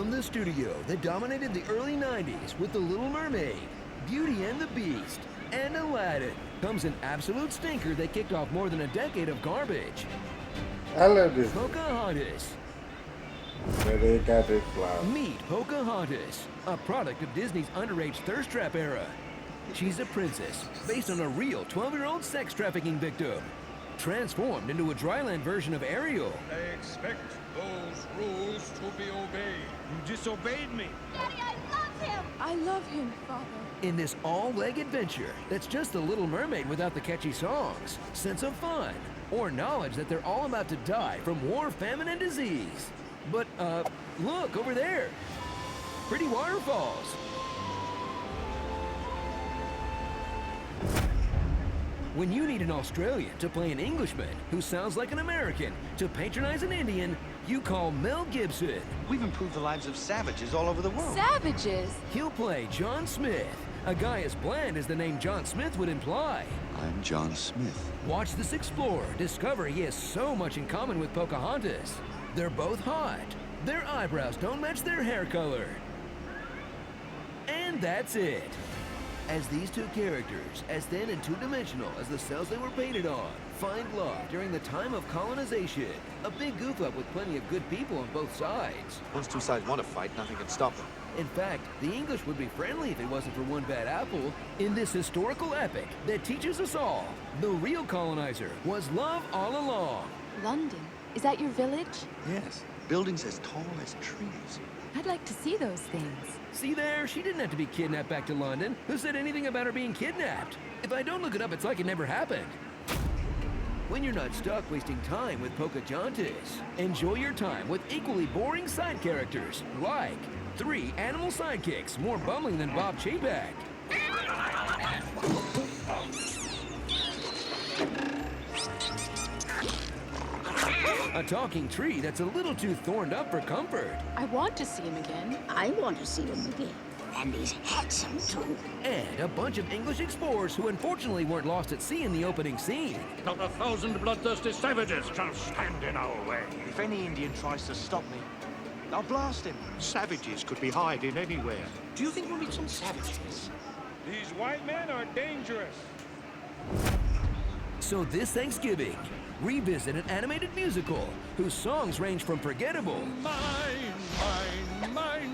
From the studio that dominated the early 90s with The Little Mermaid, Beauty and the Beast, and Aladdin comes an absolute stinker that kicked off more than a decade of garbage. I love this. Pocahontas. But they got this flower. Meet Pocahontas, a product of Disney's underage thirst trap era. She's a princess based on a real 12-year-old sex trafficking victim, transformed into a dryland version of Ariel. I expect those rules to be obeyed. You disobeyed me. Daddy, I love him! I love him, Father. In this all-leg adventure that's just The Little Mermaid without the catchy songs, sense of fun, or knowledge that they're all about to die from war, famine, and disease. But, look, over there. Pretty waterfalls. When you need an Australian to play an Englishman who sounds like an American to patronize an Indian, you call Mel Gibson. We've improved the lives of savages all over the world. Savages? He'll play John Smith, a guy as bland as the name John Smith would imply. I'm John Smith. Watch this explorer discover he has so much in common with Pocahontas. They're both hot. Their eyebrows don't match their hair color. And that's it. As these two characters, as thin and two-dimensional as the cells they were painted on, find love during the time of colonization. A big goof-up with plenty of good people on both sides. Once two sides want to fight, nothing can stop them. In fact, the English would be friendly if it wasn't for one bad apple. In this historical epic that teaches us all, the real colonizer was love all along. London? Is that your village? Yes. Buildings as tall as trees. I'd like to see those things. See there? She didn't have to be kidnapped back to London. Who said anything about her being kidnapped? If I don't look it up, it's like it never happened. When you're not stuck wasting time with Pocahontas, enjoy your time with equally boring side characters, like 3 animal sidekicks more bumbling than Bob Chapek. A talking tree that's a little too thorned up for comfort. I want to see him again. I want to see him again. And he's handsome, too. And a bunch of English explorers who unfortunately weren't lost at sea in the opening scene. Not 1,000 bloodthirsty savages shall stand in our way. If any Indian tries to stop me, I'll blast him. Savages could be hiding anywhere. Do you think we'll meet some savages? These white men are dangerous. So this Thanksgiving, revisit an animated musical whose songs range from forgettable Mine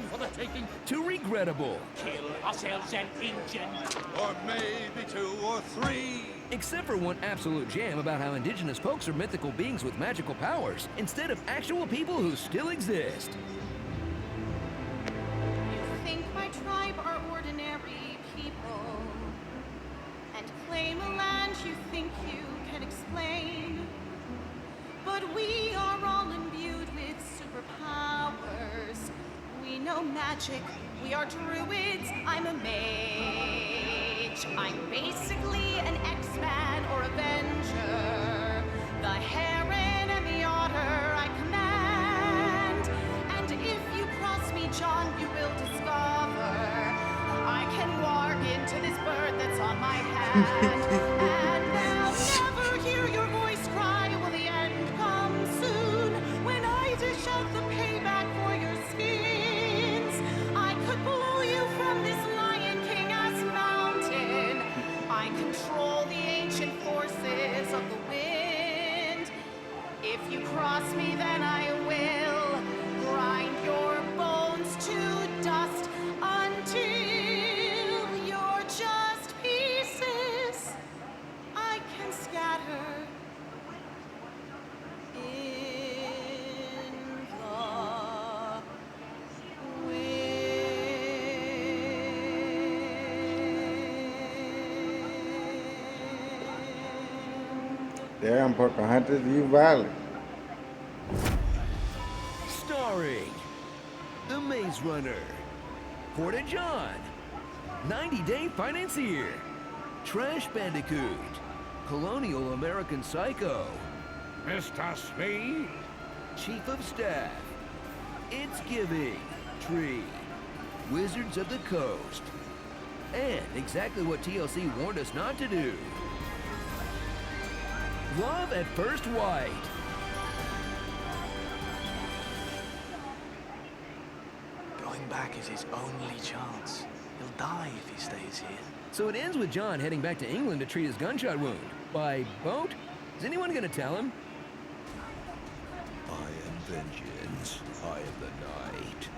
for the taking. to regrettable, Kill ourselves an engine. Or maybe 2 or 3. except for one absolute jam about how indigenous folks are mythical beings with magical powers instead of actual people who still exist. You think my tribe are ordinary people and claim a land you think you can explain. But we are all imbued with superpowers. We know magic, we are druids, I'm a mage. I'm basically an X-Man or Avenger. The heron and the otter I command. And if you cross me, John, you will discover I can walk into this bird that's on my hand. And they'll never hear your voice cry, will the end come soon? When I dish out the payback for your skins, I could blow you from this Lion King-ass mountain. I control the ancient forces of the wind. If you cross me, then I will grind your bones to dust until you're just pieces I can scatter in the wind. Damn, Pocahontas, you violent. Starring The Maze Runner, Porta John, 90 Day Financier, Trash Bandicoot, Colonial American Psycho, Mr. Smee? Chief of Staff, It's Giving, Tree, Wizards of the Coast, and exactly what TLC warned us not to do. Love at First White. back is his only chance. He'll die if he stays here. So it ends with John heading back to England to treat his gunshot wound. By boat? Is anyone gonna tell him? I am vengeance. I am the night.